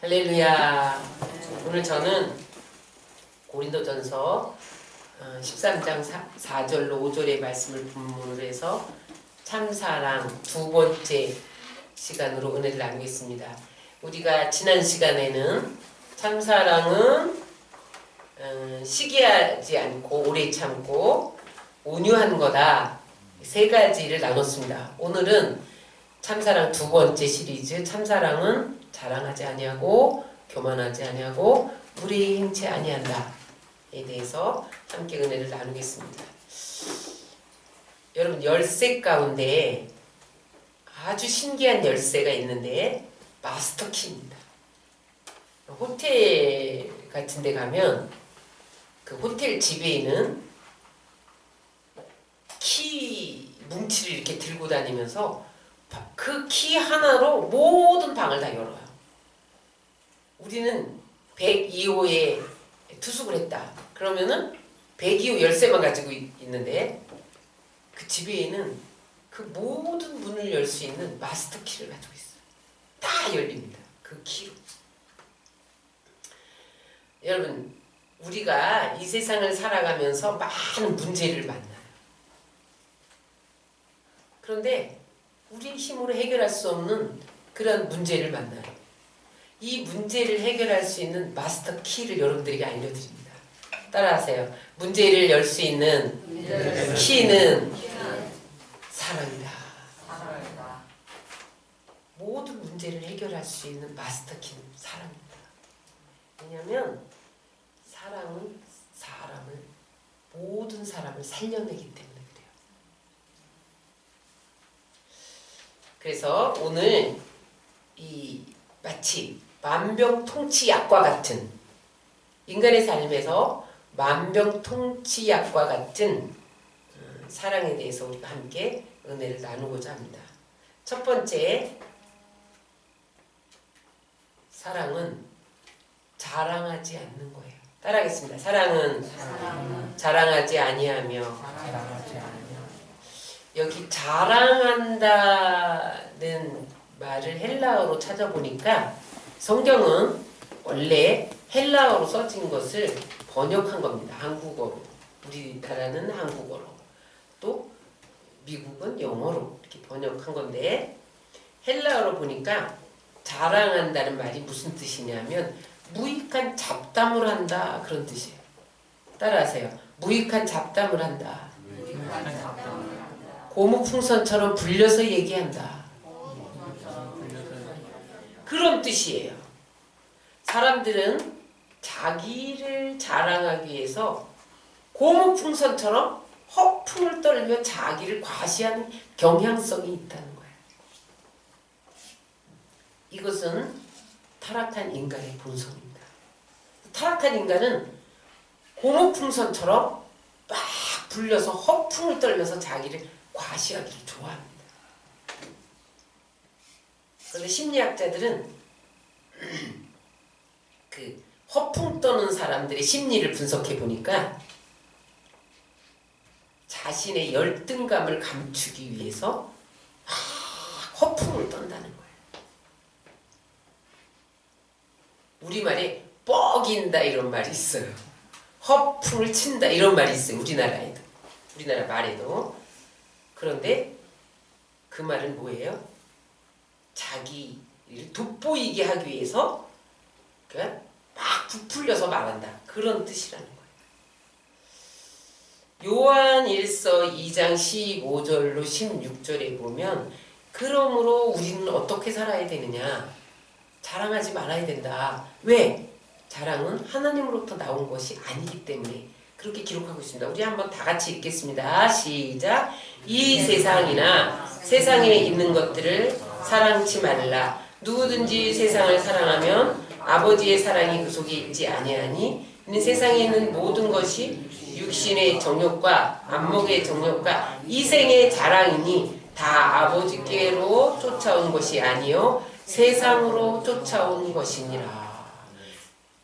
할렐루야. 오늘 저는 고린도전서 13장 4절로 5절의 말씀을 본문으로 해서 참사랑 두 번째 시간으로 은혜를 나누겠습니다. 우리가 지난 시간에는 참사랑은 시기하지 않고 오래 참고 온유한 거다, 세 가지를 나눴습니다. 오늘은 참사랑 두 번째 시리즈, 참사랑은 자랑하지 아니하고 교만하지 아니하고 무례히 행치 아니한다에 대해서 함께 은혜를 나누겠습니다. 여러분, 열쇠 가운데 아주 신기한 열쇠가 있는데 마스터키입니다. 호텔 같은 데 가면 그 호텔 지배인은 키 뭉치를 이렇게 들고 다니면서 그 키 하나로 모든 방을 다 열어요. 우리는 102호에 투숙을 했다. 그러면은 102호 열쇠만 가지고 있는데 그 지배인은 그 모든 문을 열 수 있는 마스터 키를 가지고 있어요. 다 열립니다. 그 키로. 여러분, 우리가 이 세상을 살아가면서 많은 문제를 만나요. 그런데 우리 힘으로 해결할 수 없는 그런 문제를 만나요. 이 문제를 해결할 수 있는 마스터 키를 여러분들에게 알려드립니다. 따라하세요. 문제를 열 수 있는 키는 사랑이다. 모든 문제를 해결할 수 있는 마스터 키는 사랑입니다. 왜냐하면 사랑은 모든 사람을 살려내기 때문에 그래요. 그래서 오늘 마치 만병통치약과 같은, 인간의 삶에서 만병통치약과 같은 사랑에 대해서 우리가 함께 은혜를 나누고자 합니다. 첫 번째, 사랑은 자랑하지 않는 거예요. 따라하겠습니다. 사랑은 자랑하지 아니하며. 여기 자랑한다는 말을 헬라어로 찾아보니까 성경은 원래 헬라어로 써진 것을 번역한 겁니다. 한국어로. 우리나라는 한국어로, 또 미국은 영어로 이렇게 번역한 건데, 헬라어로 보니까 자랑한다는 말이 무슨 뜻이냐면 무익한 잡담을 한다, 그런 뜻이에요. 따라하세요. 무익한 잡담을 한다. 고무풍선처럼 불려서 얘기한다. 그런 뜻이에요. 사람들은 자기를 자랑하기 위해서 고무풍선처럼 허풍을 떨며 자기를 과시하는 경향성이 있다는 거예요. 이것은 타락한 인간의 본성입니다. 타락한 인간은 고무풍선처럼 막 불려서 허풍을 떨면서 자기를 과시하기를 좋아합니다. 그런데 심리학자들은 그 허풍 떠는 사람들의 심리를 분석해 보니까 자신의 열등감을 감추기 위해서 허풍을 떤다는 거예요. 우리말에 뻐긴다 이런 말이 있어요. 허풍을 친다 이런 말이 있어요. 우리나라 말에도. 그런데 그 말은 뭐예요? 자기를 돋보이게 하기 위해서 막 부풀려서 말한다, 그런 뜻이라는 거예요. 요한 1서 2장 15절로 16절에 보면, 그러므로 우리는 어떻게 살아야 되느냐? 자랑하지 말아야 된다. 왜? 자랑은 하나님으로부터 나온 것이 아니기 때문에 그렇게 기록하고 있습니다. 우리 한번 다 같이 읽겠습니다. 시작. 이 세상이나 세상에 있는 것들을 사랑치 말라. 누구든지 세상을 사랑하면 아버지의 사랑이 그 속에 있지 아니하니, 이는 세상에 있는 모든 것이 육신의 정욕과 안목의 정욕과 이생의 자랑이니 다 아버지께로 쫓아온 것이 아니요 세상으로 쫓아온 것이니라.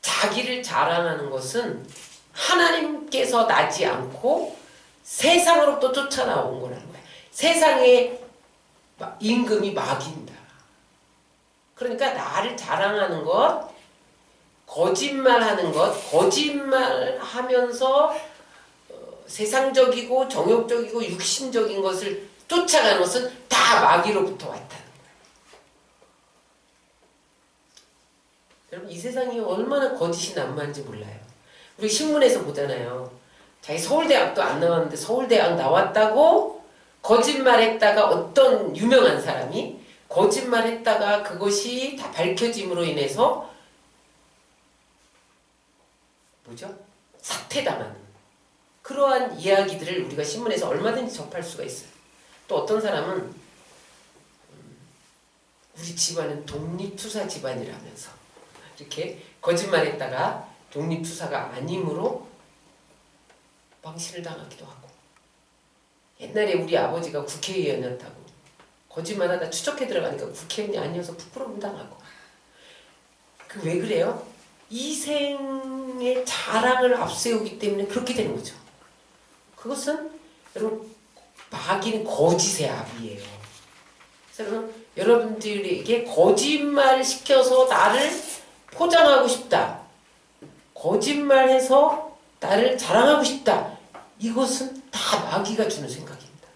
자기를 자랑하는 것은 하나님께서 나지 않고 세상으로부터 쫓아나온 거라는 거예요. 세상의 임금이 마귀입니다. 그러니까 나를 자랑하는 것, 거짓말하는 것, 거짓말하면서 세상적이고 정욕적이고 육신적인 것을 쫓아가는 것은 다 마귀로부터 왔다는 거예요. 여러분 이 세상이 얼마나 거짓이 난무한지 몰라요. 우리 신문에서 보잖아요. 자기 서울대학도 안 나왔는데 서울대학 나왔다고 거짓말했다가 어떤 유명한 사람이 거짓말했다가 그것이 다 밝혀짐으로 인해서 뭐죠? 사퇴당하는 그러한 이야기들을 우리가 신문에서 얼마든지 접할 수가 있어요. 또 어떤 사람은 우리 집안은 독립투사 집안이라면서 이렇게 거짓말했다가 독립투사가 아님으로 망신을 당하기도 하고, 옛날에 우리 아버지가 국회의원이었다고 거짓말하다 추적해 들어가니까 국회의원이 아니어서 부끄러움 당하고. 그 왜 그래요? 이생의 자랑을 앞세우기 때문에 그렇게 되는 거죠. 그것은 여러분 마귀는 거짓의 압이에요. 그래서 여러분들에게 거짓말 시켜서 나를 포장하고 싶다, 거짓말해서 나를 자랑하고 싶다, 이것은 다 마귀가 주는 생각입니다.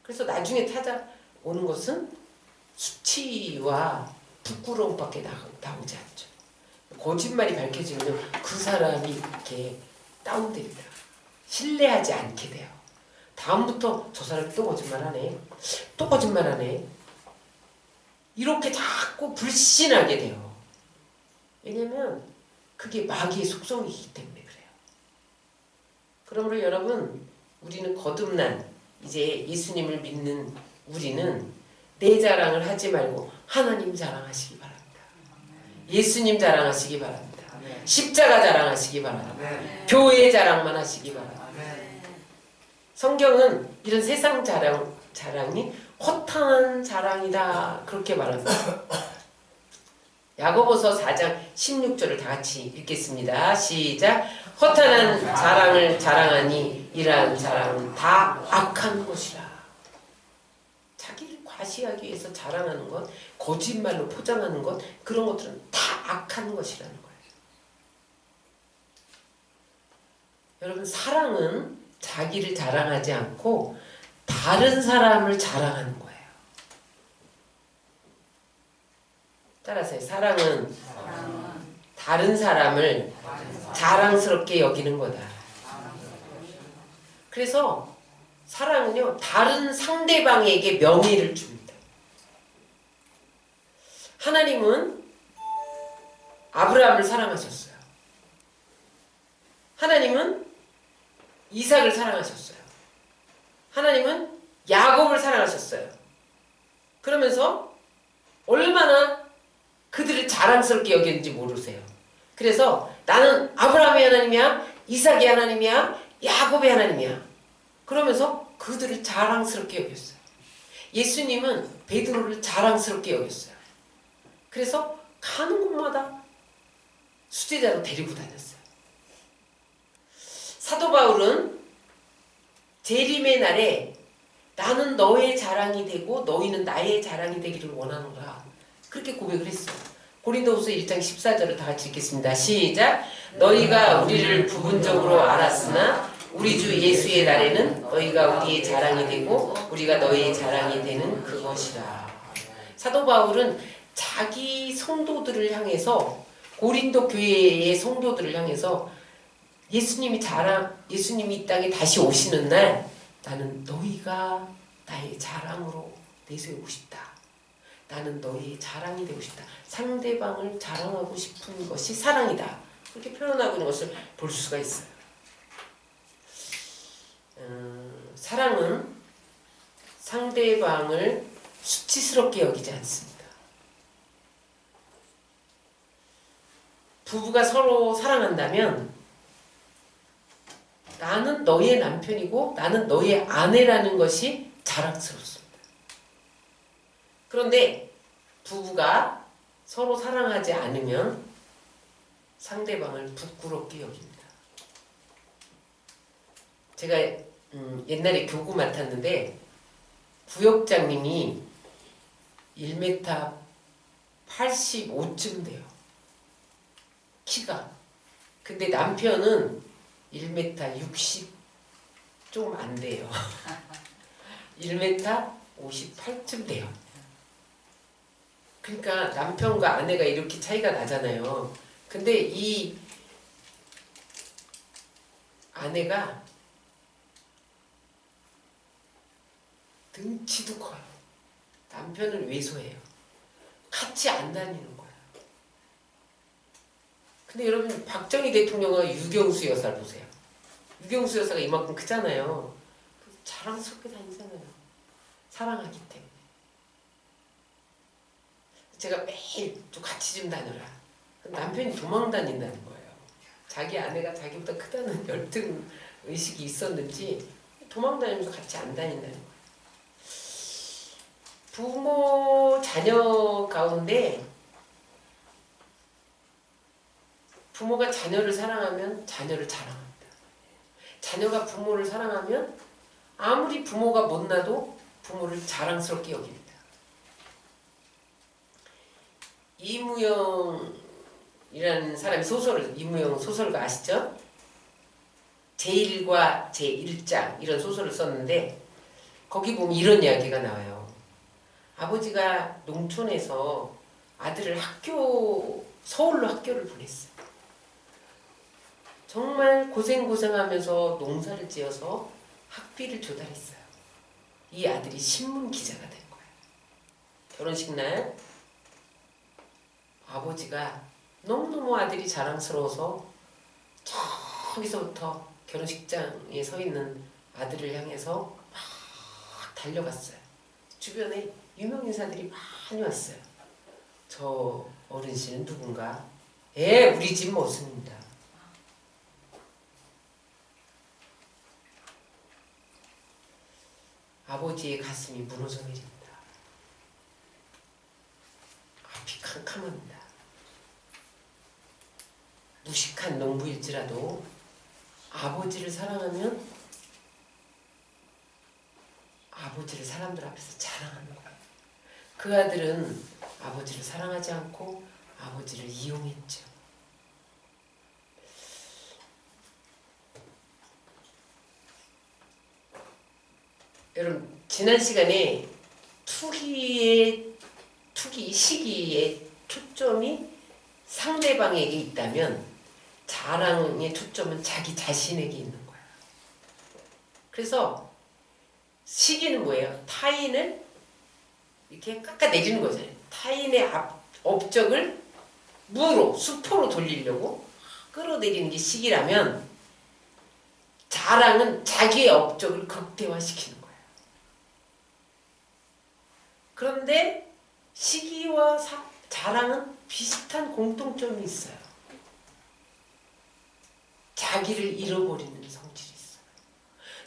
그래서 나중에 찾아오는 것은 수치와 부끄러움밖에 나오지 않죠. 거짓말이 밝혀지면 그 사람이 이렇게 다운됩니다. 신뢰하지 않게 돼요. 다음부터 저 사람이 또 거짓말하네, 또 거짓말하네, 이렇게 자꾸 불신하게 돼요. 왜냐면 그게 마귀의 속성이기 때문에 그래요. 그러므로 여러분, 우리는 거듭난 이제 예수님을 믿는 우리는 내 자랑을 하지 말고 하나님 자랑하시기 바랍니다. 예수님 자랑하시기 바랍니다. 십자가 자랑하시기 바랍니다. 교회 자랑만 하시기 바랍니다. 성경은 이런 세상 자랑이 허탄한 자랑이다 그렇게 말합니다. 야고보서 4장 16절을 다 같이 읽겠습니다. 시작. 허탄한 자랑을 자랑하니 이러한 자랑은 다 악한 것이라. 자기를 과시하기 위해서 자랑하는 것, 거짓말로 포장하는 것, 그런 것들은 다 악한 것이라는 거예요. 여러분, 사랑은 자기를 자랑하지 않고 다른 사람을 자랑하는 거예요. 따라서요. 사랑은 다른 사람을 자랑스럽게 여기는 거다. 그래서 사랑은요, 다른 상대방에게 명예를 줍니다. 하나님은 아브라함을 사랑하셨어요. 하나님은 이삭을 사랑하셨어요. 하나님은 야곱을 사랑하셨어요. 그러면서 얼마나 그들을 자랑스럽게 여겼는지 모르세요. 그래서 나는 아브라함의 하나님이야, 이삭의 하나님이야, 야곱의 하나님이야, 그러면서 그들을 자랑스럽게 여겼어요. 예수님은 베드로를 자랑스럽게 여겼어요. 그래서 가는 곳마다 수제자로 데리고 다녔어요. 사도 바울은 재림의 날에 나는 너의 자랑이 되고 너희는 나의 자랑이 되기를 원하노라, 그렇게 고백을 했어요. 고린도후서 1장 14절을 다 같이 읽겠습니다. 시작. 너희가 우리를 부분적으로 알았으나 우리 주 예수의 날에는 너희가 우리의 자랑이 되고 우리가 너희의 자랑이 되는 그것이라. 사도 바울은 자기 성도들을 향해서, 고린도 교회의 성도들을 향해서 예수님이 이 땅에 다시 오시는 날 나는 너희가 나의 자랑으로 내세우고 싶다. 나는 너희의 자랑이 되고 싶다. 상대방을 자랑하고 싶은 것이 사랑이다. 그렇게 표현하고 있는 것을 볼 수가 있어요. 사랑은 상대방을 수치스럽게 여기지 않습니다. 부부가 서로 사랑한다면 나는 너의 남편이고 나는 너의 아내라는 것이 자랑스럽습니다. 그런데 부부가 서로 사랑하지 않으면 상대방을 부끄럽게 여깁니다. 제가 옛날에 교구 맡았는데 부역장님이 1m 85쯤 돼요. 키가. 근데 남편은 1m 60 좀 안 돼요. 1m 58쯤 돼요. 그러니까 남편과 아내가 이렇게 차이가 나잖아요. 근데 이 아내가 등치도 커요. 남편은 왜소해요. 같이 안 다니는 거예요. 근데 여러분 박정희 대통령과 유경수 여사를 보세요. 유경수 여사가 이만큼 크잖아요. 자랑스럽게 다니잖아요. 사랑하기 때문에. 제가 매일 좀 같이 좀 다녀라. 남편이 도망 다닌다는 거예요. 자기 아내가 자기보다 크다는 열등 의식이 있었는지 도망 다니면서 같이 안 다닌다는 거예요. 부모, 자녀 가운데 부모가 자녀를 사랑하면 자녀를 자랑합니다. 자녀가 부모를 사랑하면 아무리 부모가 못나도 부모를 자랑스럽게 여깁니다. 이무영이라는 사람이 이무영 소설가 아시죠? 제1과 제1장 이런 소설을 썼는데 거기 보면 이런 이야기가 나와요. 아버지가 농촌에서 아들을 서울로 학교를 보냈어요. 정말 고생하면서 농사를 지어서 학비를 조달했어요. 이 아들이 신문 기자가 된 거예요. 결혼식 날 아버지가 너무너무 아들이 자랑스러워서 저기서부터 결혼식장에 서 있는 아들을 향해서 막 달려갔어요. 주변에 유명 인사들이 많이 왔어요. 저 어른씨는 누군가? 우리 집 모습입니다. 아버지의 가슴이 무너져 내립니다. 앞이 캄캄합니다. 무식한 농부일지라도 아버지를 사랑하면 아버지를 사람들 앞에서 자랑하는 거예요. 그 아들은 아버지를 사랑하지 않고 아버지를 이용했죠. 여러분 지난 시간에 시기의 초점이 상대방에게 있다면 자랑의 초점은 자기 자신에게 있는 거예요. 그래서 시기는 뭐예요? 타인을 이렇게 깎아내리는 거잖아요. 타인의 업적을 수포로 돌리려고 끌어내리는 게 시기라면 자랑은 자기의 업적을 극대화시키는 거예요. 그런데 시기와 자랑은 비슷한 공통점이 있어요. 자기를 잃어버리는 성질이 있어요.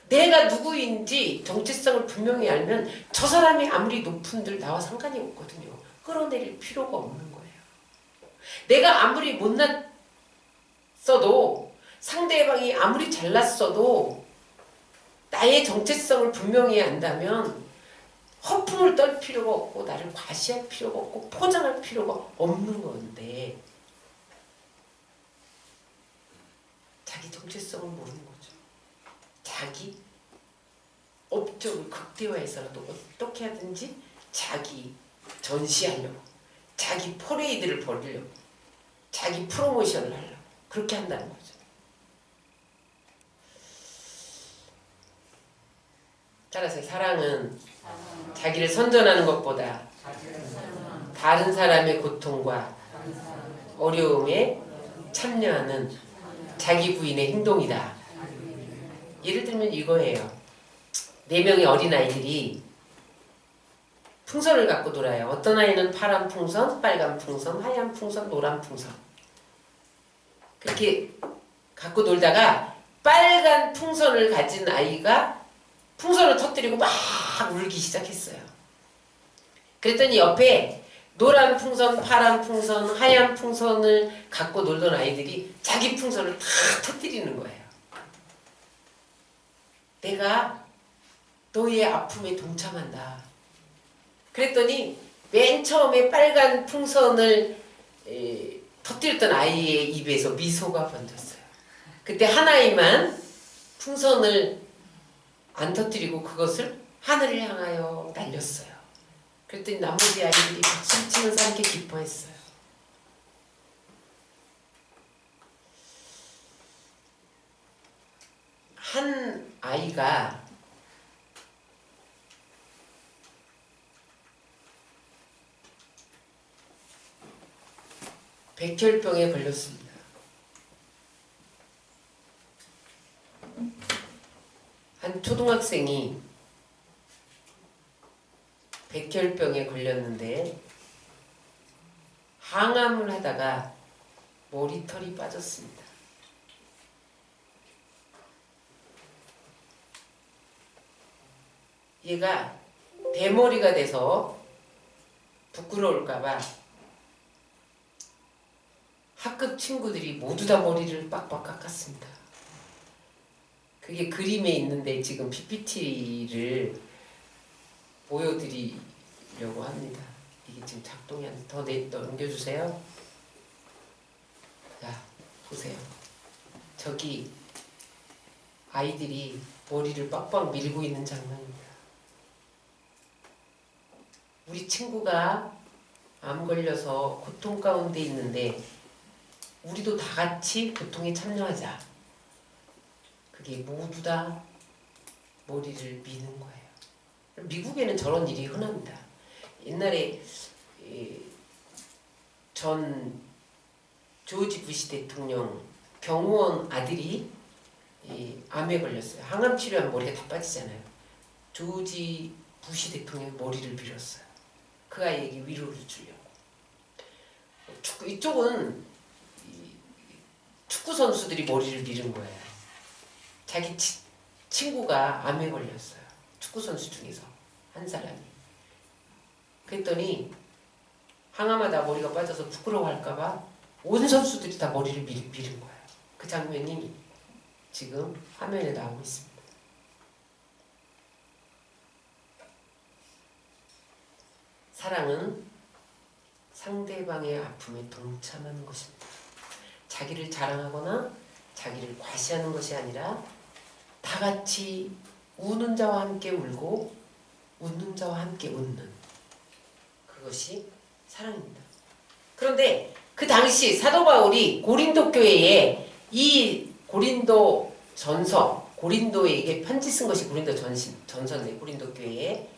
내가 누구인지 정체성을 분명히 알면 저 사람이 아무리 높은들 나와 상관이 없거든요. 끌어내릴 필요가 없는 거예요. 내가 아무리 못났어도 상대방이 아무리 잘났어도 나의 정체성을 분명히 안다면 허풍을 떨 필요가 없고 나를 과시할 필요가 없고 포장할 필요가 없는 건데 자기 정체성을 모르는 거죠. 자기 업적을 극대화해서라도 어떻게 하든지 자기 전시하려고 자기 퍼레이드를 벌이려고 자기 프로모션을 하려고 그렇게 한다는 거죠. 따라서 사랑은 자기를 선전하는 것보다 다른 사람의 고통과 어려움에 참여하는 자기 부인의 행동이다. 예를 들면 이거예요. 4명의 어린아이들이 풍선을 갖고 놀아요. 어떤 아이는 파란 풍선, 빨간 풍선, 하얀 풍선, 노란 풍선 그렇게 갖고 놀다가 빨간 풍선을 가진 아이가 풍선을 터뜨리고 막 울기 시작했어요. 그랬더니 옆에 노란 풍선, 파란 풍선, 하얀 풍선을 갖고 놀던 아이들이 자기 풍선을 다 터뜨리는 거예요. 내가 너의 아픔에 동참한다. 그랬더니 맨 처음에 빨간 풍선을 터뜨렸던 아이의 입에서 미소가 번졌어요. 그때 한 아이만 풍선을 안 터뜨리고 그것을 하늘을 향하여 날렸어요. 그랬더니 나머지 아이들이 박수를 치면서 함께 기뻐했어요. 한 아이가 백혈병에 걸렸습니다. 한 초등학생이 백혈병에 걸렸는데 항암을 하다가 머리털이 빠졌습니다. 얘가 대머리가 돼서 부끄러울까봐 학급 친구들이 모두 다 머리를 빡빡 깎았습니다. 그게 그림에 있는데 지금 PPT를 보여드리려고 합니다. 이게 지금 작동이 안 돼. 더 넘겨주세요. 자, 보세요. 저기 아이들이 머리를 빡빡 밀고 있는 장면입니다. 우리 친구가 암 걸려서 고통 가운데 있는데 우리도 다 같이 고통에 참여하자. 그게 모두 다 머리를 미는 거예요. 미국에는 저런 일이 흔합니다. 옛날에 전 조지 부시 대통령 경호원 아들이 암에 걸렸어요. 항암 치료하면 머리가 다 빠지잖아요. 조지 부시 대통령이 머리를 밀었어요. 그 아이에게 위로를 주려고. 이쪽은 축구 선수들이 머리를 밀은 거예요. 자기 친구가 암에 걸렸어요. 축구 선수 중에서 한 사람이. 그랬더니 항암하다 머리가 빠져서 부끄러워할까봐 온 선수들이 다 머리를 밀은 거예요. 그 장면이 지금 화면에 나오고 있습니다. 사랑은 상대방의 아픔에 동참하는 것입니다. 자기를 자랑하거나 자기를 과시하는 것이 아니라 다 같이 우는 자와 함께 울고 웃는 자와 함께 웃는 그것이 사랑입니다. 그런데 그 당시 사도 바울이 고린도 교회에 이 고린도 전서, 고린도에게 편지 쓴 것이 고린도 전서인데 고린도 교회에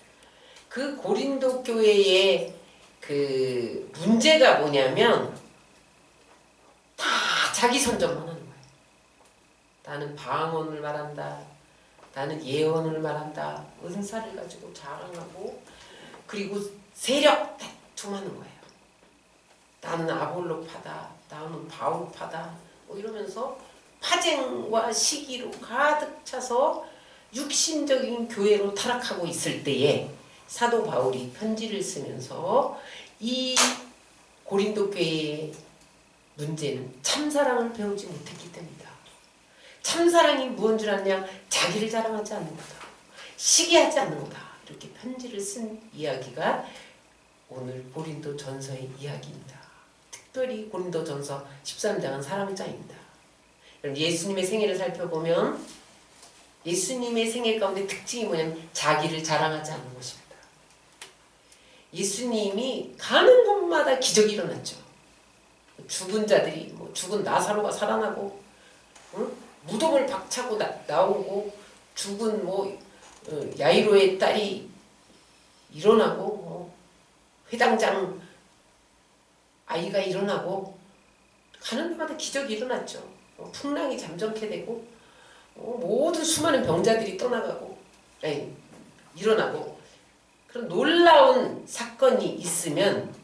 그 고린도 교회의 그 문제가 뭐냐면 다 자기 선전만 하는 거예요. 나는 방언을 말한다. 나는 예언을 말한다. 은사를 가지고 자랑하고 그리고 세력 다툼하는 거예요. 나는 아볼로파다. 나는 바울파다. 뭐 이러면서 파쟁과 시기로 가득 차서 육신적인 교회로 타락하고 있을 때에 사도 바울이 편지를 쓰면서 이 고린도 교회의 문제는 참사랑을 배우지 못했기 때문이다. 참사랑이 무언 줄 아냐? 자기를 자랑하지 않는 거다. 시기하지 않는 거다. 이렇게 편지를 쓴 이야기가 오늘 고린도 전서의 이야기입니다. 특별히 고린도 전서 13장은 사랑장입니다. 예수님의 생애를 살펴보면 예수님의 생애 가운데 특징이 뭐냐면 자기를 자랑하지 않는 것입니다. 예수님이 가는 곳마다 기적이 일어났죠. 죽은 자들이 죽은 나사로가 살아나고 무덤을 박차고 나오고 죽은 야이로의 딸이 일어나고 회당장 아이가 일어나고 가는 곳마다 기적이 일어났죠. 풍랑이 잠잠케 되고 모든 수많은 병자들이 떠나가고 일어나고 그런 놀라운 사건이 있으면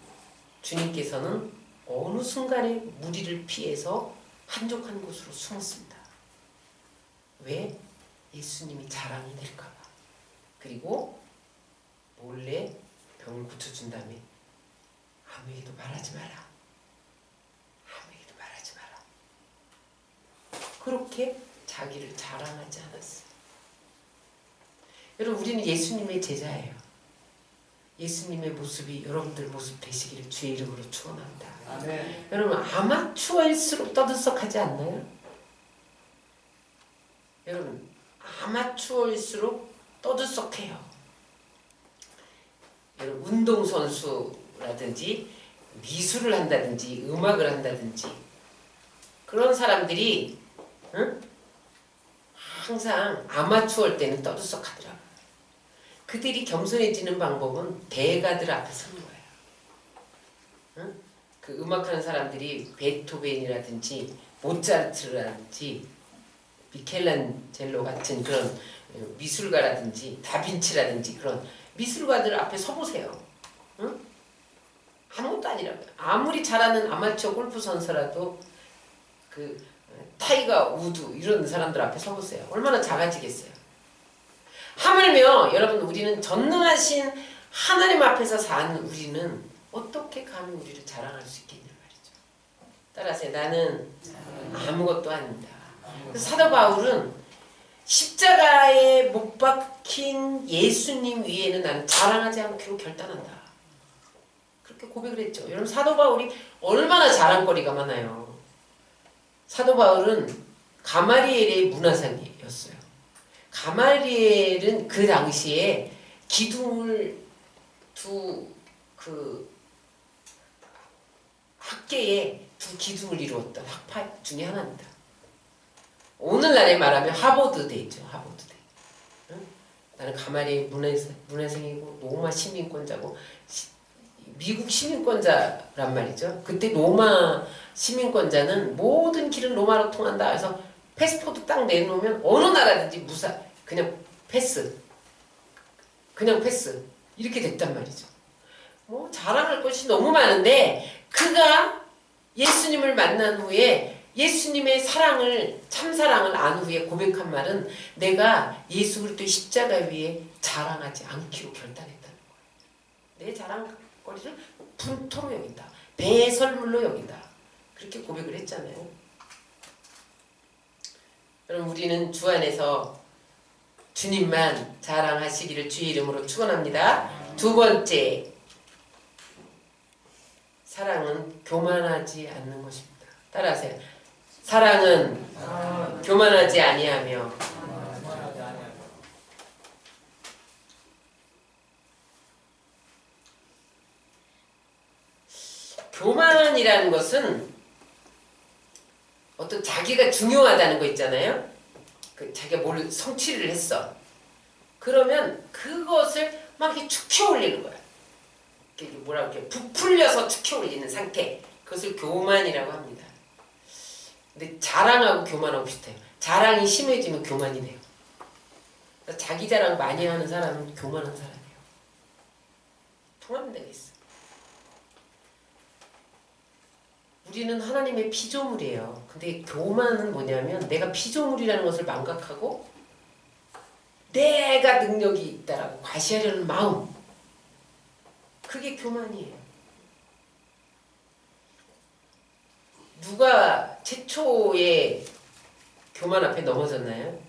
주님께서는 어느 순간에 무리를 피해서 한적한 곳으로 숨었습니다. 왜? 예수님이 자랑이 될까봐. 그리고 몰래 병을 고쳐준 다음에 아무에게도 말하지 마라. 아무에게도 말하지 마라. 그렇게 자기를 자랑하지 않았어요. 여러분 우리는 예수님의 제자예요. 예수님의 모습이 여러분들 모습 되시기를 주의 이름으로 축원합니다. 아멘. 여러분 아마추어일수록 떠들썩하지 않나요? 여러분 아마추어일수록 떠들썩해요. 여러분 운동선수라든지 미술을 한다든지 음악을 한다든지 그런 사람들이 응? 항상 아마추어일 때는 떠들썩하더라고요. 그들이 겸손해지는 방법은 대가들 앞에 서는 거예요. 응? 그 음악하는 사람들이 베토벤이라든지 모차르트라든지 미켈란젤로 같은 그런 미술가라든지 다빈치라든지 그런 미술가들 앞에 서보세요. 응? 아무것도 아니라고요. 아무리 잘하는 아마추어 골프 선수라도 그 타이거 우드 이런 사람들 앞에 서보세요. 얼마나 작아지겠어요. 하물며 여러분 우리는 전능하신 하나님 앞에서 사는 우리는 어떻게 감히 우리를 자랑할 수 있겠냐 말이죠. 따라서 나는 아무것도 아닙니다. 사도 바울은 십자가에 못 박힌 예수님 위에는 나는 자랑하지 않기로 결단한다. 그렇게 고백을 했죠. 여러분 사도 바울이 얼마나 자랑거리가 많아요. 사도 바울은 가마리엘의 문화생이었어요. 가마리엘은 그 당시에 기둥을 두 그 학계에 두 기둥을 이루었던 학파 중에 하나입니다. 오늘날에 말하면 하버드대죠. 하버드대. 응? 나는 가마리엘 문화생이고 로마 시민권자고 미국 시민권자란 말이죠. 그때 로마 시민권자는 모든 길은 로마로 통한다. 그래서 패스포드 딱 내놓으면 어느 나라든지 그냥 패스. 그냥 패스. 이렇게 됐단 말이죠. 뭐 자랑할 것이 너무 많은데 그가 예수님을 만난 후에 예수님의 사랑을 참사랑을 안 후에 고백한 말은 내가 예수 그리스도의 십자가 위에 자랑하지 않기로 결단했다는 거예요. 내 자랑거리를 분토로 여긴다. 배설물로 여긴다. 그렇게 고백을 했잖아요. 여러분 우리는 주 안에서 주님만 자랑하시기를 주의 이름으로 축원합니다. 두 번째 사랑은 교만하지 않는 것입니다. 따라하세요. 사랑은 교만하지 아니하며 교만이라는 것은 어떤 자기가 중요하다는 거 있잖아요. 그 자기가 뭘 성취를 했어. 그러면 그것을 막 이렇게 축혀 올리는 거야. 뭐라고 이렇게 부풀려서 축혀 올리는 상태. 그것을 교만이라고 합니다. 근데 자랑하고 교만하고 비슷해요. 자랑이 심해지면 교만이 돼요. 그러니까 자기 자랑 많이 하는 사람은 교만한 사람이에요. 통하는 데가 있어. 우리는 하나님의 피조물이에요. 근데 교만은 뭐냐면 내가 피조물이라는 것을 망각하고 내가 능력이 있다라고 과시하려는 마음. 그게 교만이에요. 누가 최초의 교만 앞에 넘어졌나요?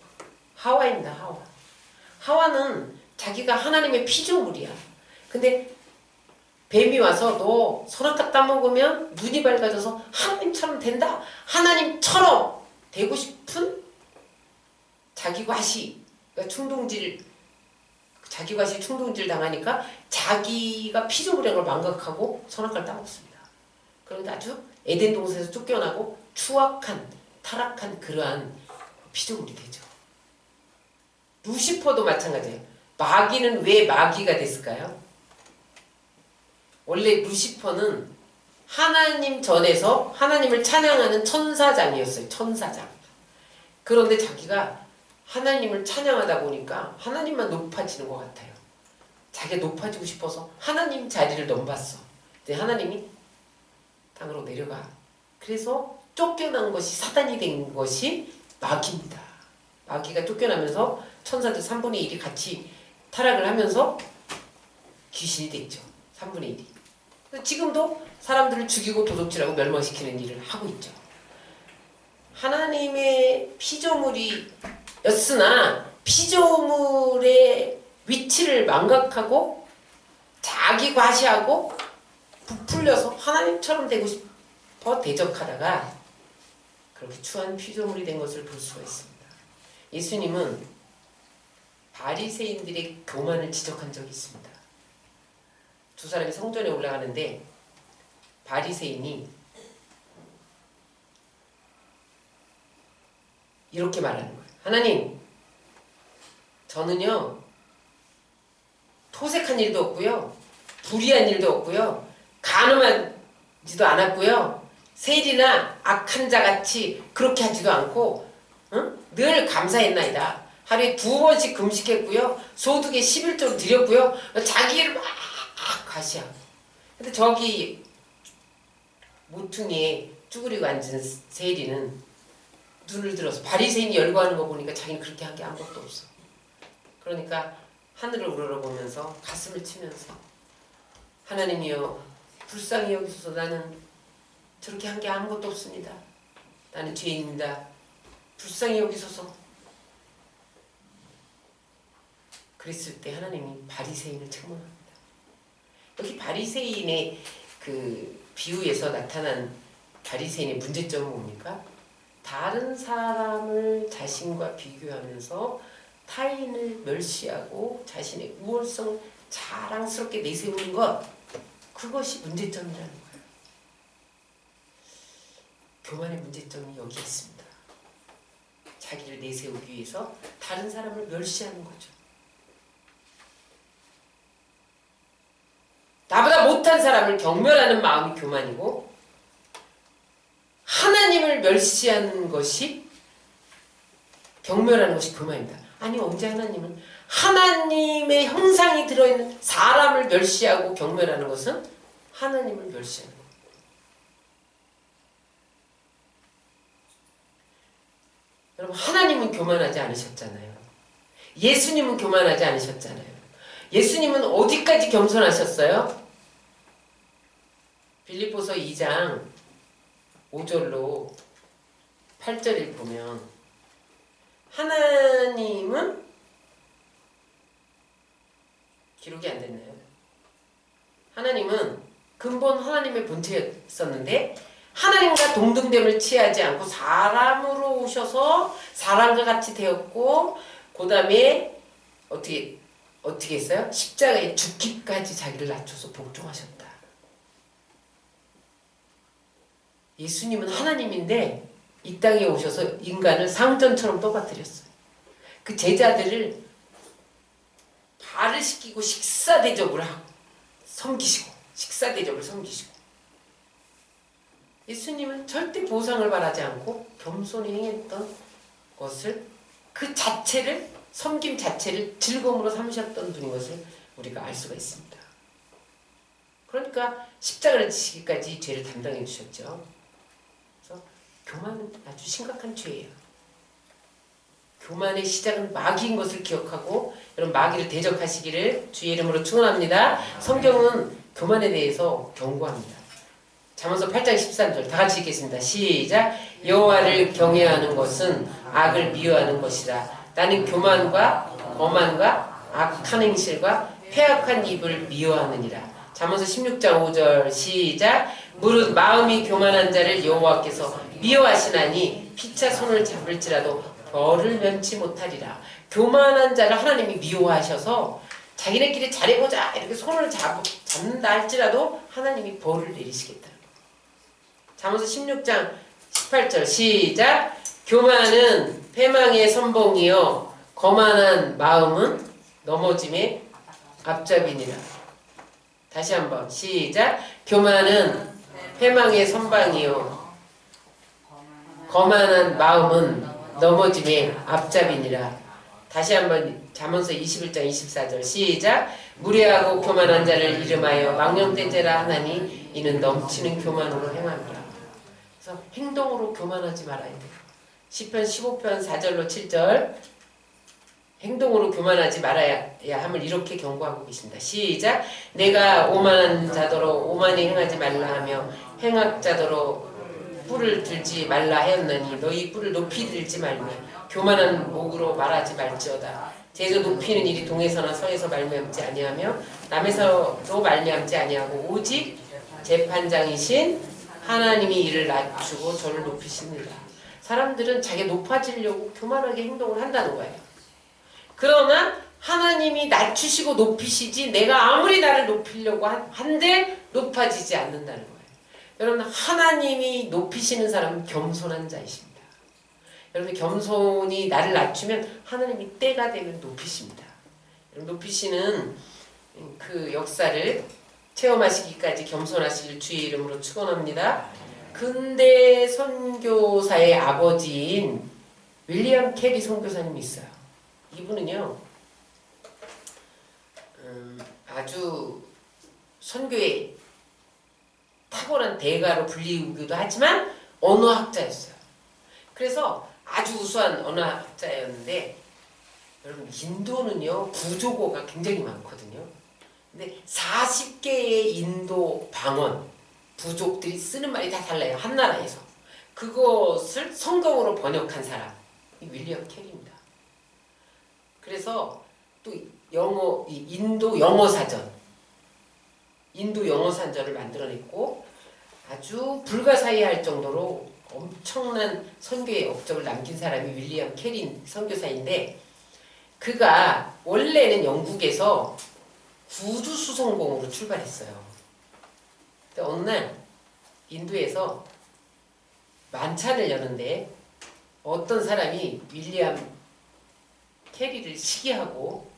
하와입니다. 하와. 하와는 자기가 하나님의 피조물이야. 근데 뱀이 와서 너 선악과 따먹으면 눈이 밝아져서 하나님처럼 된다. 하나님처럼 되고 싶은 자기 과시, 그러니까 자기 과시 충동질 당하니까 자기가 피조물인 걸 망각하고 선악과를 따먹습니다. 그런데 아주 에덴 동산에서 쫓겨나고 추악한 타락한 그러한 피조물이 되죠. 루시퍼도 마찬가지예요. 마귀는 왜 마귀가 됐을까요? 원래 루시퍼는 하나님 전에서 하나님을 찬양하는 천사장이었어요. 천사장. 그런데 자기가 하나님을 찬양하다 보니까 하나님만 높아지는 것 같아요. 자기가 높아지고 싶어서 하나님 자리를 넘봤어. 근데 하나님이 땅으로 내려가. 그래서 쫓겨난 것이 사단이 된 것이 마귀입니다. 마귀가 쫓겨나면서 천사들 3분의 1이 같이 타락을 하면서 귀신이 됐죠. 3분의 1이. 지금도 사람들을 죽이고 도둑질하고 멸망시키는 일을 하고 있죠. 하나님의 피조물이었으나 피조물의 위치를 망각하고 자기 과시하고 부풀려서 하나님처럼 되고 싶어 대적하다가 그렇게 추한 피조물이 된 것을 볼 수가 있습니다. 예수님은 바리새인들의 교만을 지적한 적이 있습니다. 두 사람이 성전에 올라가는데 바리새인이 이렇게 말하는 거예요. 하나님, 저는요 토색한 일도 없고요, 불의한 일도 없고요, 간음하지도 않았고요, 세리나 악한 자같이 그렇게 하지도 않고 늘 감사했나이다. 하루에 2번씩 금식했고요, 소득의 11조를 드렸고요, 자기를 막 과시하고. 근데 저기 모퉁이에 쭈그리고 앉은 세리는 눈을 들어서 바리새인이 열거하는 거 보니까 자기는 그렇게 한 게 아무것도 없어. 그러니까 하늘을 우러러보면서 가슴을 치면서 하나님이여 불쌍히 여기소서. 나는 저렇게 한 게 아무것도 없습니다. 나는 죄인입니다. 불쌍히 여기소서. 그랬을 때 하나님이 바리새인을 책망합니다. 여기 바리새인의 그 비유에서 나타난 바리새인의 문제점은 뭡니까? 다른 사람을 자신과 비교하면서 타인을 멸시하고 자신의 우월성을 자랑스럽게 내세우는 것, 그것이 문제점이라는 거예요. 교만의 문제점이 여기에 있습니다. 자기를 내세우기 위해서 다른 사람을 멸시하는 거죠. 나보다 못한 사람을 경멸하는 마음이 교만이고, 하나님을 멸시하는 것이, 경멸하는 것이 교만입니다. 아니, 언제 하나님은 하나님의 형상이 들어있는 사람을 멸시하고 경멸하는 것은 하나님을 멸시하는 거예요. 여러분, 하나님은 교만하지 않으셨잖아요. 예수님은 교만하지 않으셨잖아요. 예수님은 어디까지 겸손하셨어요? 빌립보서 2장 5절로 8절을 보면 하나님은 기록이 안 됐나요? 하나님은 근본 하나님의 본체였었는데 하나님과 동등됨을 취하지 않고 사람으로 오셔서 사람과 같이 되었고, 그 다음에 어떻게 했어요? 십자가에 죽기까지 자기를 낮춰서 복종하셨다. 예수님은 하나님인데 이 땅에 오셔서 인간을 상전처럼 떠받들였어요. 그 제자들을 발을 씻기고 식사 대접을 하고 섬기시고, 식사 대접을 섬기시고. 예수님은 절대 보상을 바라지 않고 겸손히 행했던 것을, 그 자체를, 섬김 자체를 즐거움으로 삼으셨던 분인 것을 우리가 알 수가 있습니다. 그러니까 십자가를 지시기까지 죄를 담당해 주셨죠. 그래서 교만은 아주 심각한 죄예요. 교만의 시작은 마귀인 것을 기억하고 여러분, 마귀를 대적하시기를 주의 이름으로 축원합니다. 성경은 교만에 대해서 경고합니다. 잠언서 8장 13절 다 같이 읽겠습니다. 시작. 여호와를 경외하는 것은 악을 미워하는 것이라. 나는 교만과 거만과 악한 행실과 패악한 입을 미워하느니라. 잠언서 16장 5절 시작. 무릇 마음이 교만한 자를 여호와께서 미워하시나니 피차 손을 잡을지라도 벌을 면치 못하리라. 교만한 자를 하나님이 미워하셔서 자기네끼리 잘해보자 이렇게 손을 잡는다 할지라도 하나님이 벌을 내리시겠다. 잠언서 16장 18절 시작. 교만은 패망의 선봉이요 거만한 마음은 넘어짐의 앞잡이니라. 다시 한번 시작. 교만은 패망의 선방이요 거만한 마음은 넘어짐의 앞잡이니라. 다시 한번 잠언서 21장 24절 시작. 무례하고 교만한 자를 이름하여 망령된 자라 하나니 이는 넘치는 교만으로 행함이라. 그래서 행동으로 교만하지 말아야 돼요. 시편 15편 4절로 7절 행동으로 교만하지 말아야 함을 이렇게 경고하고 계십니다. 시작. 내가 오만한 자더러 오만히 행하지 말라 하며 행악자더러 뿔을 들지 말라 하였느니 너희 뿔을 높이 들지 말며 교만한 목으로 말하지 말지어다. 제자 높이는 일이 동에서나 서에서 말미암지 아니하며 남에서도 말미암지 아니하고 오직 재판장이신 하나님이 이를 낮추고 저를 높이십니다. 사람들은 자기가 높아지려고 교만하게 행동을 한다는 거예요. 그러나 하나님이 낮추시고 높이시지 내가 아무리 나를 높이려고 한데 높아지지 않는다는 거예요. 여러분, 하나님이 높이시는 사람은 겸손한 자이십니다. 여러분, 겸손이 나를 낮추면 하나님이 때가 되면 높이십니다. 여러분, 높이시는 그 역사를 체험하시기까지 겸손하시길 주의 이름으로 축원합니다. 근대 선교사의 아버지인 윌리엄 캐리 선교사님이 있어요. 이분은요, 아주 선교에 탁월한 대가로 불리우기도 하지만 언어학자였어요. 그래서 아주 우수한 언어학자였는데, 여러분, 인도는요 부족어가 굉장히 많거든요. 근데 40개의 인도 방언 부족들이 쓰는 말이 다 달라요. 한 나라에서. 그것을 성경으로 번역한 사람이 윌리엄 캐리입니다. 그래서 또 인도 영어 사전을 만들어냈고 아주 불가사의할 정도로 엄청난 선교의 업적을 남긴 사람이 윌리엄 캐리 선교사인데, 그가 원래는 영국에서 구두 수송공으로 출발했어요. 근데 어느 날 인도에서 만찬을 여는데 어떤 사람이 윌리엄 캐리를 시기하고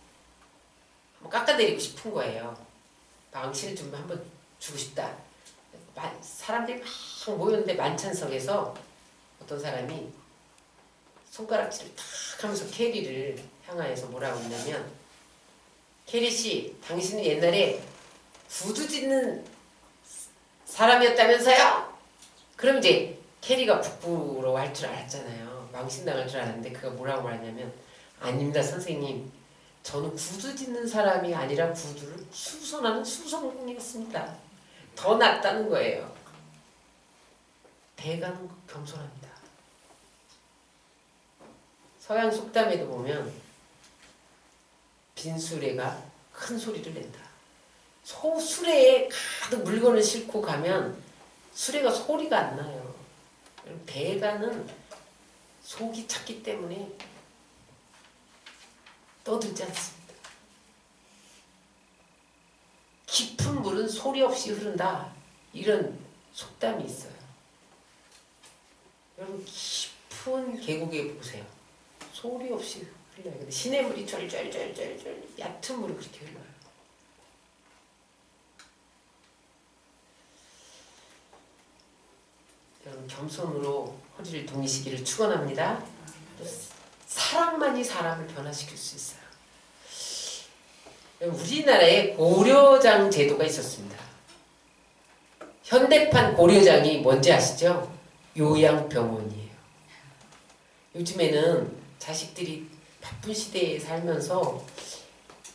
한번 깎아내리고 싶은 거예요. 망치를 좀 한번 주고 싶다. 사람들이 막 모였는데 만찬석에서 어떤 사람이 손가락질을 탁 하면서 캐리를 향하여서 뭐라고 했냐면, 캐리씨, 당신은 옛날에 구두 짓는 사람이었다면서요? 그럼 이제 캐리가 부끄러워할 줄 알았잖아요. 망신당할 줄 알았는데 그가 뭐라고 말하냐면, 아닙니다 선생님, 저는 구두 짓는 사람이 아니라 구두를 수선하는 수선공이었습니다. 더 낫다는 거예요. 대가는 겸손합니다. 서양 속담에도 보면 빈수레가 큰 소리를 낸다. 수레에 가득 물건을 싣고 가면 수레가 소리가 안 나요. 대가는 속이 찼기 때문에 떠들지 않습니다. 깊은 물은 소리 없이 흐른다. 이런 속담이 있어요. 여러분, 깊은 계곡에 보세요. 소리 없이 흘러요. 근데 시냇물이 쫄쫄쫄쫄쫄 얕은 물은 그렇게 흘러요. 여러분, 겸손으로 허리를 동이시기를 축원합니다. 사랑만이 사람을 변화시킬 수 있어요. 우리나라에 고려장 제도가 있었습니다. 현대판 고려장이 뭔지 아시죠? 요양병원이에요. 요즘에는 자식들이 바쁜 시대에 살면서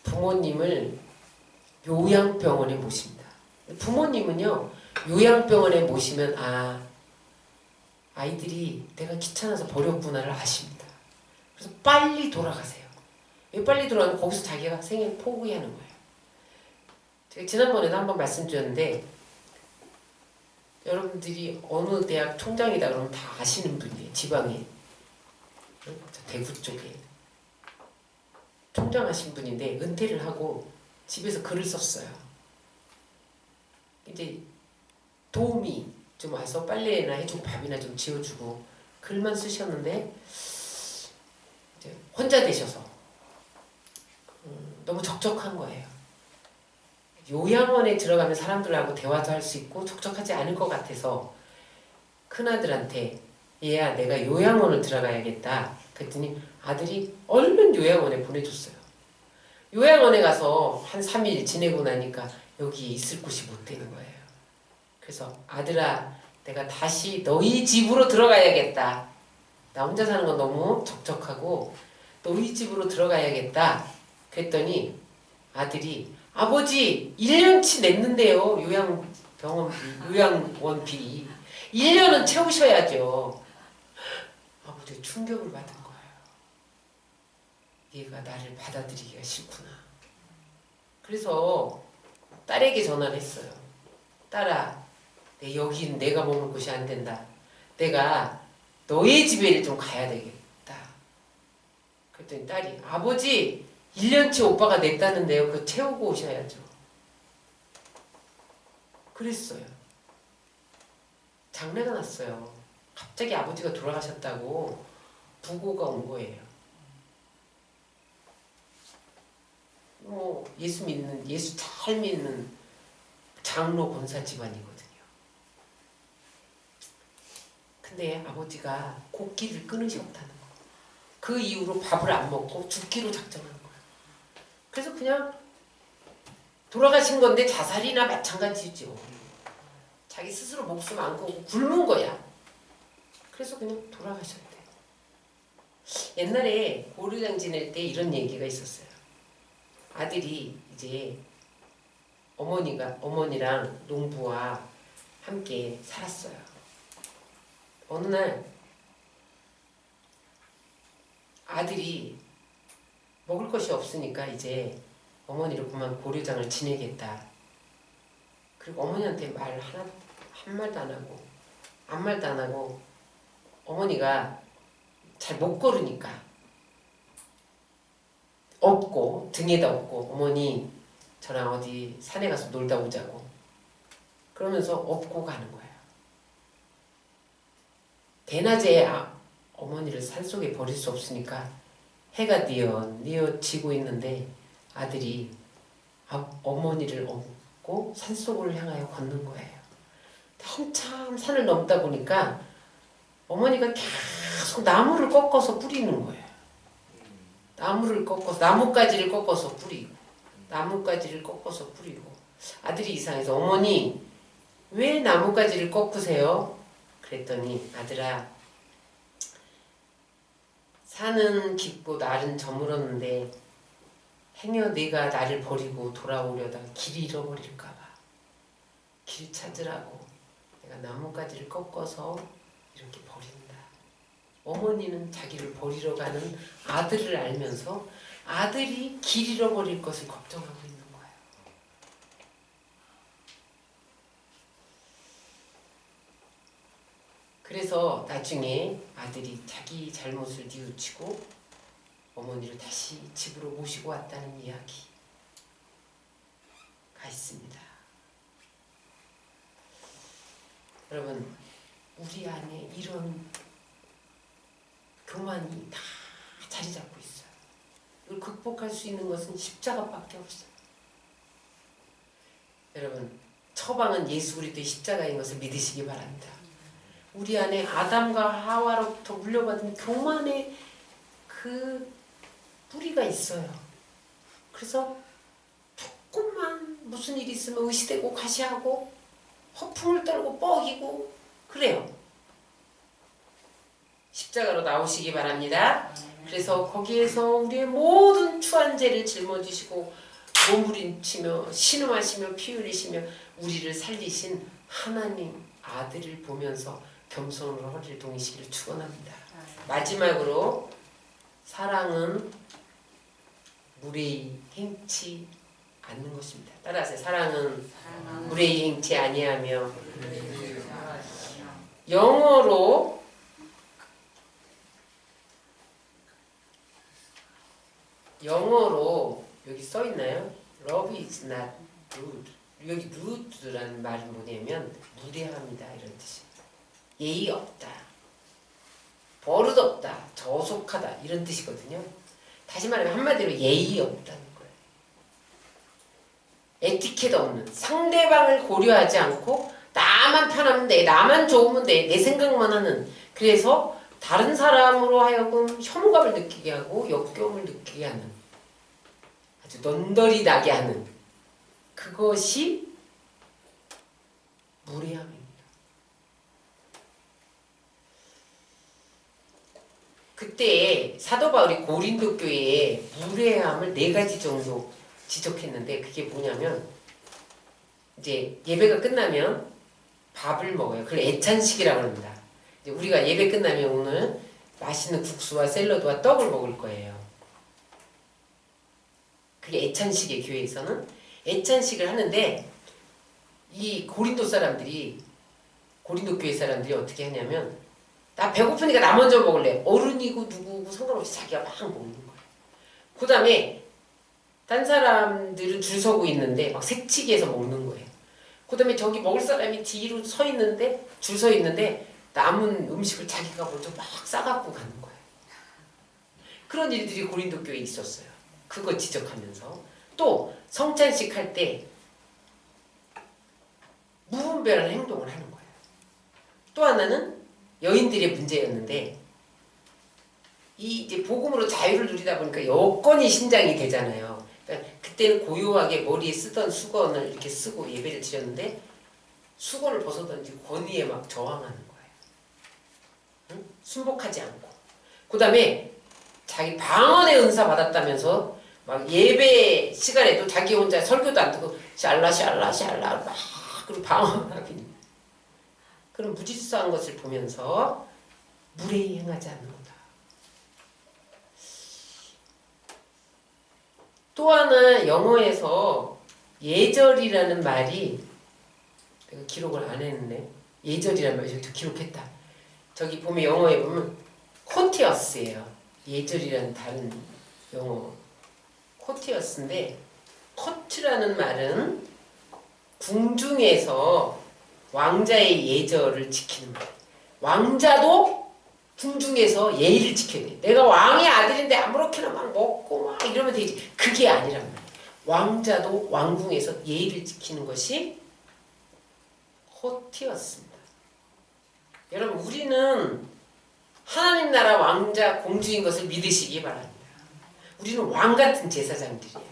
부모님을 요양병원에 모십니다. 부모님은요, 요양병원에 모시면 아이들이 내가 귀찮아서 버렸구나를 아십니다. 그래서 빨리 돌아가세요. 왜 빨리 돌아가면 거기서 자기가 생일 포기하는 거예요. 제가 지난번에도 한번 말씀드렸는데, 여러분들이 어느 대학 총장이다 그러면 다 아시는 분이에요. 지방에. 대구 쪽에. 총장 하신 분인데 은퇴를 하고 집에서 글을 썼어요. 이제 도우미 좀 와서 빨래나 해주고 밥이나 좀 지어주고 글만 쓰셨는데, 이제 혼자 되셔서 너무 적적한 거예요. 요양원에 들어가면 사람들하고 대화도 할 수 있고 적적하지 않을 것 같아서 큰아들한테, 얘야 내가 요양원을 들어가야겠다 그랬더니 아들이 얼른 요양원에 보내줬어요. 요양원에 가서 한 3일 지내고 나니까 여기에 있을 곳이 못 되는 거예요. 그래서 아들아, 내가 다시 너희 집으로 들어가야겠다. 나 혼자 사는 건 너무 적적하고 너희 집으로 들어가야겠다 그랬더니 아들이, 아버지 1년치 냈는데요. 요양원비 1년은 채우셔야죠. 아버지가 충격을 받은 거예요. 얘가 나를 받아들이기가 싫구나. 그래서 딸에게 전화를 했어요. 딸아, 여긴 내가 머물 곳이 안 된다. 내가 너의 집에 좀 가야 되겠다. 그랬더니 딸이 아버지 1년치 오빠가 냈다는데요. 그거 채우고 오셔야죠. 그랬어요. 장례가 났어요. 갑자기 아버지가 돌아가셨다고 부고가 온 거예요. 예수 잘 믿는 장로 권사 집안이거든요. 근데 아버지가 곡기를 끊으셨다는 거. 그 이후로 밥을 안 먹고 죽기로 작정한 거예요. 그래서 그냥 돌아가신 건데 자살이나 마찬가지죠. 자기 스스로 목숨 안 걸고 굶은 거야. 그래서 그냥 돌아가셨대. 옛날에 고려장 지낼 때 이런 얘기가 있었어요. 아들이 이제 어머니랑 농부와 함께 살았어요. 어느 날 아들이 먹을 것이 없으니까 이제 어머니를 그만 고려장을 지내겠다. 그리고 어머니한테 한 말도 안 하고 아무 말도 안 하고 어머니가 잘 못 걸으니까 업고 등에다 업고 어머니 저랑 어디 산에 가서 놀다 오자고 그러면서 업고 가는 거예요. 대낮에 어머니를 산속에 버릴 수 없으니까 해가 뉘어 지고 있는데 아들이 어머니를 업고 산속을 향하여 걷는 거예요. 한참 산을 넘다 보니까 어머니가 계속 나무를 꺾어서 뿌리는 거예요. 나뭇가지를 꺾어서 뿌리고 나뭇가지를 꺾어서 뿌리고 아들이 이상해서 어머니 왜 나뭇가지를 꺾으세요? 그랬더니 아들아 산은 깊고 날은 저물었는데 행여 네가 나를 버리고 돌아오려다 길 잃어버릴까 봐 길 찾으라고 내가 나뭇가지를 꺾어서 이렇게 버린다. 어머니는 자기를 버리러 가는 아들을 알면서 아들이 길 잃어버릴 것을 걱정하고 있는 거예요. 그래서 나중에 아들이 자기 잘못을 뉘우치고 어머니를 다시 집으로 모시고 왔다는 이야기가 있습니다. 여러분, 우리 안에 이런 교만이 다 자리 잡고 있어요. 이걸 극복할 수 있는 것은 십자가밖에 없어요. 여러분, 처방은 예수 그리스도의 십자가인 것을 믿으시기 바랍니다. 우리 안에 아담과 하와로부터 물려받은 교만의 그 뿌리가 있어요. 그래서 조금만 무슨 일이 있으면 의시되고 과시하고 허풍을 떨고 뻐기고 그래요. 십자가로 나오시기 바랍니다. 그래서 거기에서 우리의 모든 추한 죄를 짊어지시고 몸부림치며 신음하시며 피 흘리시며 우리를 살리신 하나님 아들을 보면서 겸손으로 허리를 동이시기를 축원합니다. 마지막으로 사랑은 무례히 행치 않는 것입니다. 따라하세요. 사랑은 무례히 행치 아니하며 영어로 여기 써 있나요? Love is not rude. 여기 rude라는 말은 뭐냐면 무례합니다 이런 뜻입니다. 예의 없다, 버릇 없다, 저속하다 이런 뜻이거든요. 다시 말하면 한마디로 예의 없다는 거예요. 에티켓 없는, 상대방을 고려하지 않고 나만 편하면 돼, 나만 좋으면 돼, 내 생각만 하는. 그래서 다른 사람으로 하여금 혐오감을 느끼게 하고 역겨움을 느끼게 하는, 아주 넌덜이 나게 하는 그것이 무례함입니다. 그때 사도 바울이 고린도 교회에 무례함을 4가지 정도 지적했는데 그게 뭐냐면 이제 예배가 끝나면 밥을 먹어요. 그걸 애찬식이라고 합니다. 이제 우리가 예배 끝나면 오늘 맛있는 국수와 샐러드와 떡을 먹을 거예요. 그게 애찬식의 교회에서는 애찬식을 하는데 이 고린도 사람들이 고린도 교회 사람들이 어떻게 하냐면 나 배고프니까 나 먼저 먹을래. 어른이고 누구고 상관없이 자기가 막 먹는 거예요. 그 다음에 딴 사람들은 줄 서고 있는데 막 색치기해서 먹는 거예요. 그 다음에 저기 먹을 사람이 뒤로 서 있는데 줄 서 있는데 남은 음식을 자기가 먼저 막 싸갖고 가는 거예요. 그런 일들이 고린도 교회에 있었어요. 그거 지적하면서 또 성찬식 할 때 무분별한 행동을 하는 거예요. 또 하나는 여인들의 문제였는데 이 이제 복음으로 자유를 누리다 보니까 여건이 신장이 되잖아요. 그러니까 그때는 고요하게 머리에 쓰던 수건을 이렇게 쓰고 예배를 드렸는데 수건을 벗어던지고 권위에 막 저항하는 거예요. 응? 순복하지 않고. 그 다음에 자기 방언의 은사 받았다면서 막 예배 시간에도 자기 혼자 설교도 안 듣고 샬라 샬라 샬라 막 그리고 방언하기. 그런 무질서한 것을 보면서 무례히 행하지 않는 거다. 또 하나 영어에서 예절이라는 말이 내가 기록을 안 했는데 예절이라는 말이 저기 기록했다. 저기 보면 영어에 보면 코티어스예요. 예절이라는 다른 영어 코티어스인데 코트라는 말은 궁중에서 왕자의 예절을 지키는 말. 왕자도 궁중에서 예의를 지켜야 돼. 내가 왕의 아들인데 아무렇게나 막 먹고 막 이러면 되지. 그게 아니란 말이야. 왕자도 왕궁에서 예의를 지키는 것이 코티였습니다. 여러분 우리는 하나님 나라 왕자 공주인 것을 믿으시기 바랍니다. 우리는 왕같은 제사장들이에요.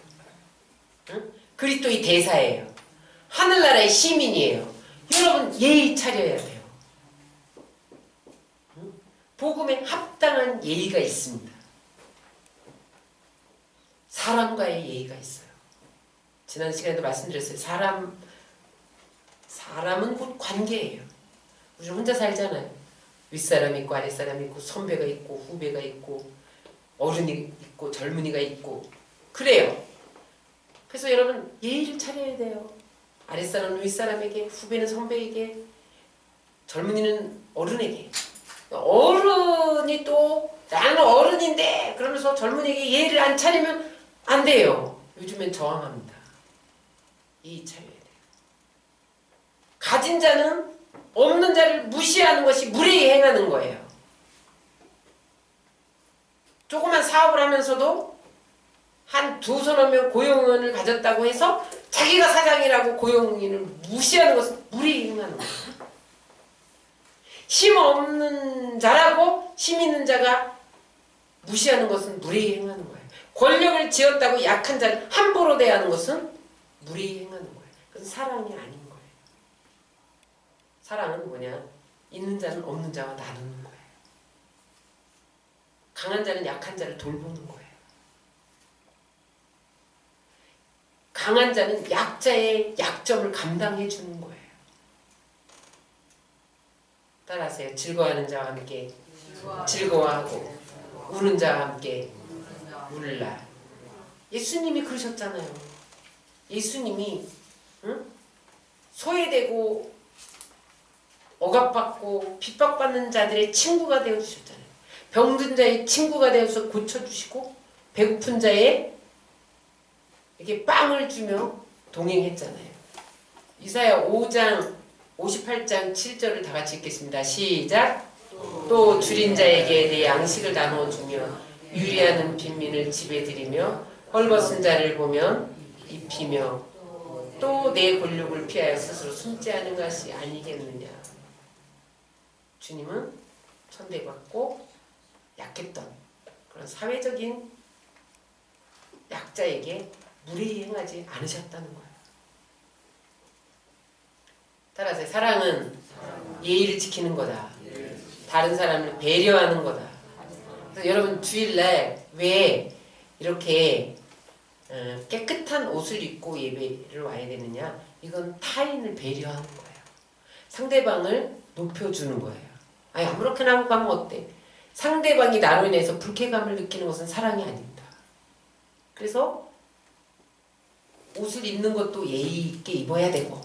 응? 그리스도의 대사예요. 하늘나라의 시민이에요. 여러분 예의 차려야 돼요. 응? 복음에 합당한 예의가 있습니다. 사람과의 예의가 있어요. 지난 시간에도 말씀드렸어요. 사람은 곧 관계예요. 우리는 혼자 살잖아요. 윗사람이 있고 아랫사람이 있고 선배가 있고 후배가 있고 어른이 있고 젊은이가 있고 그래요. 그래서 여러분 예의를 차려야 돼요. 아랫사람은 윗사람에게, 후배는 선배에게, 젊은이는 어른에게. 어른이 또 나는 어른인데 그러면서 젊은이에게 예의를 안 차리면 안 돼요. 요즘엔 저항합니다. 예의 차려야 돼요. 가진 자는 없는 자를 무시하는 것이 무례히 행하는 거예요. 조그만 사업을 하면서도 한 두서너 명 고용인을 가졌다고 해서 자기가 사장이라고 고용인을 무시하는 것은 무례히 행하는 거예요. 힘 없는 자라고 힘 있는 자가 무시하는 것은 무례히 행하는 거예요. 권력을 쥐었다고 약한 자를 함부로 대하는 것은 무례히 행하는 거예요. 그건 사랑이 아닌 거예요. 사랑은 뭐냐? 있는 자는 없는 자와 나누는 거예요. 강한 자는 약한 자를 돌보는 거예요. 강한 자는 약자의 약점을 감당해 주는 거예요. 따라하세요. 즐거워하는 자와 함께 즐거워하고 우는 자와 함께 울라. 예수님이 그러셨잖아요. 예수님이 소외되고 억압받고 핍박받는 자들의 친구가 되어주셨잖아요. 병든 자의 친구가 되어서 고쳐주시고 배고픈 자의 이렇게 빵을 주며 동행했잖아요. 이사야 5장 58장 7절을 다 같이 읽겠습니다. 시작. 또 줄인 자에게 내 양식을 나누어주며 유리하는 빈민을 집에 들이며 헐벗은 자를 보면 입히며 또 내 권력을 피하여 스스로 숨지 않은 것이 아니겠느냐. 주님은 천대받고 약했던 그런 사회적인 약자에게 무례히 행하지 않으셨다는 거예요. 따라서 사랑은 예의를 지키는 거다. 다른 사람을 배려하는 거다. 그래서 여러분 주일날 왜 이렇게 깨끗한 옷을 입고 예배를 와야 되느냐? 이건 타인을 배려하는 거예요. 상대방을 높여주는 거예요. 아니 아무렇게나 하고 가면 어때? 상대방이 나로 인해서 불쾌감을 느끼는 것은 사랑이 아닙니다. 그래서 옷을 입는 것도 예의 있게 입어야 되고,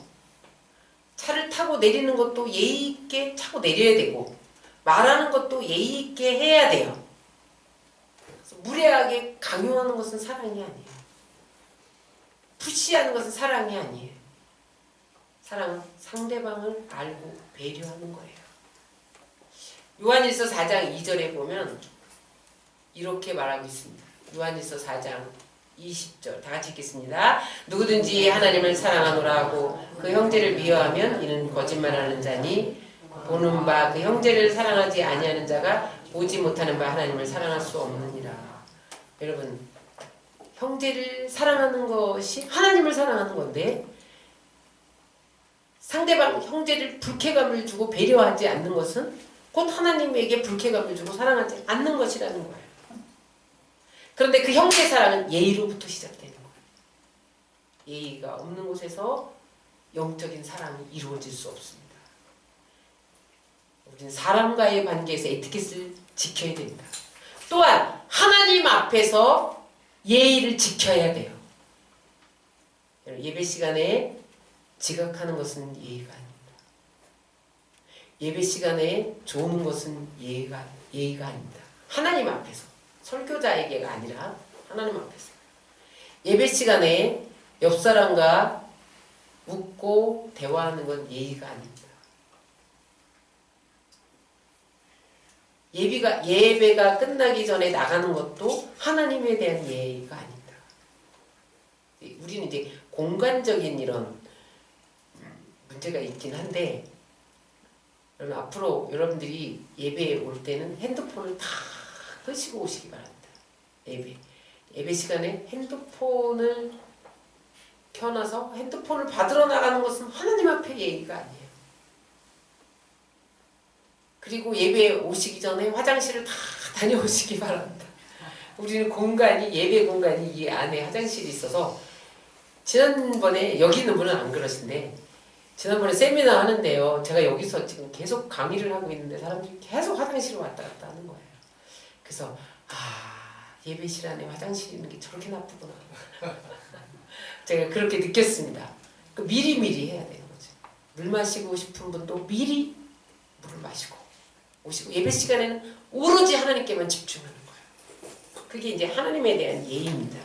차를 타고 내리는 것도 예의 있게 타고 내려야 되고, 말하는 것도 예의 있게 해야 돼요. 그래서 무례하게 강요하는 것은 사랑이 아니에요. 푸시하는 것은 사랑이 아니에요. 사랑은 상대방을 알고 배려하는 거예요. 요한일서 4장 2절에 보면 이렇게 말하고 있습니다. 요한일서 4장 20절 다 같이 읽겠습니다. 누구든지 하나님을 사랑하노라 하고 그 형제를 미워하면 이는 거짓말하는 자니 보는 바 그 형제를 사랑하지 아니하는 자가 보지 못하는 바 하나님을 사랑할 수 없느니라. 여러분, 형제를 사랑하는 것이 하나님을 사랑하는 건데, 상대방 형제를 불쾌감을 주고 배려하지 않는 것은 곧 하나님에게 불쾌감을 주고 사랑하지 않는 것이라는 거예요. 그런데 그 형제 사랑은 예의로부터 시작되는 거예요. 예의가 없는 곳에서 영적인 사랑이 이루어질 수 없습니다. 우리는 사람과의 관계에서 에티켓을 지켜야 됩니다. 또한 하나님 앞에서 예의를 지켜야 돼요. 예배 시간에 지각하는 것은 예의가 아닙니다. 예배 시간에 조는 것은 예의가 아닙니다. 하나님 앞에서, 설교자에게가 아니라 하나님 앞에서. 예배 시간에 옆 사람과 웃고 대화하는 건 예의가 아닙니다. 예배가 끝나기 전에 나가는 것도 하나님에 대한 예의가 아닙니다. 우리는 이제 공간적인 이런 문제가 있긴 한데, 여러분 앞으로 여러분들이 예배에 올 때는 핸드폰을 다 끄시고 오시기 바랍니다. 예배 시간에 핸드폰을 켜놔서 핸드폰을 받으러 나가는 것은 하나님 앞에 예의가 아니에요. 그리고 예배에 오시기 전에 화장실을 다 다녀오시기 바랍니다. 우리는 예배 공간이 이 안에 화장실이 있어서, 지난번에 여기 있는 분은 안 그러신데, 지난번에 세미나 하는데요, 제가 여기서 지금 계속 강의를 하고 있는데 사람들이 계속 화장실을 왔다 갔다 하는 거예요. 그래서 예배실 안에 화장실이 있는 게 저렇게 나쁘구나. 제가 그렇게 느꼈습니다. 미리 해야 되는 거죠. 물 마시고 싶은 분도 미리 물을 마시고 오시고, 예배 시간에는 오로지 하나님께만 집중하는 거예요. 그게 이제 하나님에 대한 예의입니다.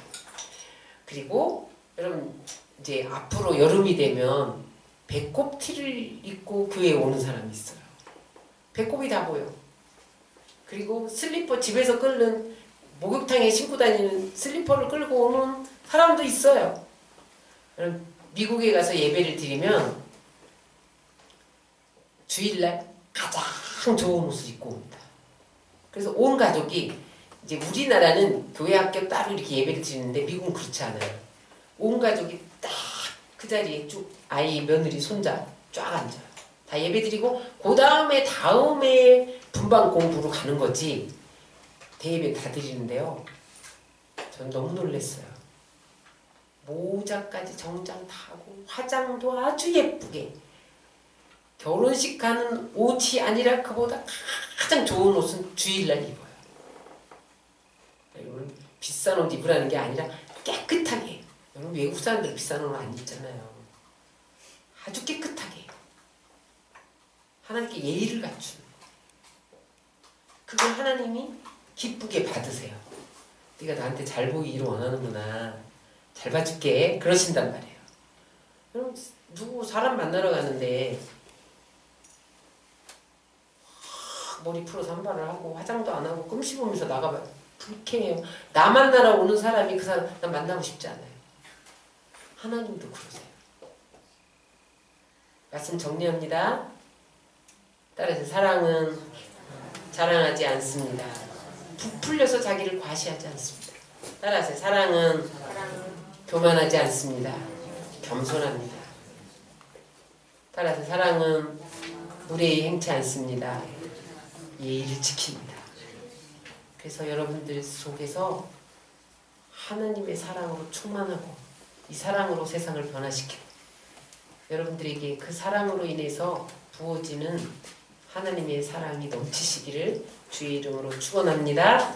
그리고 여러분, 이제 앞으로 여름이 되면 배꼽 티를 입고 교회에 오는 사람이 있어요. 배꼽이 다 보여. 그리고 슬리퍼, 집에서 끓는 목욕탕에 신고 다니는 슬리퍼를 끌고 오는 사람도 있어요. 미국에 가서 예배를 드리면 주일날 가장 좋은 옷을 입고 옵니다. 그래서 온 가족이, 이제 우리나라는 교회 학교 따로 이렇게 예배를 드리는데 미국은 그렇지 않아요. 온 가족이 딱 그 자리에 쭉 아이, 며느리, 손자 쫙 앉아요. 다 예배 드리고 그 다음에 분방 공부로 가는 거지, 대예배 다 드리는데요. 전 너무 놀랐어요. 모자까지 정장 다 하고 화장도 아주 예쁘게, 결혼식 가는 옷이 아니라 그보다 가장 좋은 옷은 주일날 입어요. 여러분, 비싼 옷 입으라는 게 아니라 깨끗하게. 여러분, 외국 사람들 비싼 옷 안 입잖아요. 아주 깨끗하게 하나님께 예의를 갖추는, 그걸 하나님이 기쁘게 받으세요. 네가 나한테 잘 보이기를 원하는구나, 잘 봐줄게, 그러신단 말이에요. 여러분, 누구 사람 만나러 가는데 머리 풀어서 한발을 하고 화장도 안 하고 끔 씹으면서 나가면 불쾌해요. 나 만나러 오는 사람이 그 사람 난 만나고 싶지 않아요. 하나님도 그러세요. 말씀 정리합니다. 따라서 사랑은 자랑하지 않습니다. 부풀려서 자기를 과시하지 않습니다. 따라서 사랑은 교만하지 않습니다. 겸손합니다. 따라서 사랑은 무례히 행치 않습니다. 예의를 지킵니다. 그래서 여러분들 속에서 하나님의 사랑으로 충만하고 이 사랑으로 세상을 변화시키고 여러분들에게 그 사랑으로 인해서 부어지는 하나님의 사랑이 넘치시기를 주의 이름으로 축원합니다.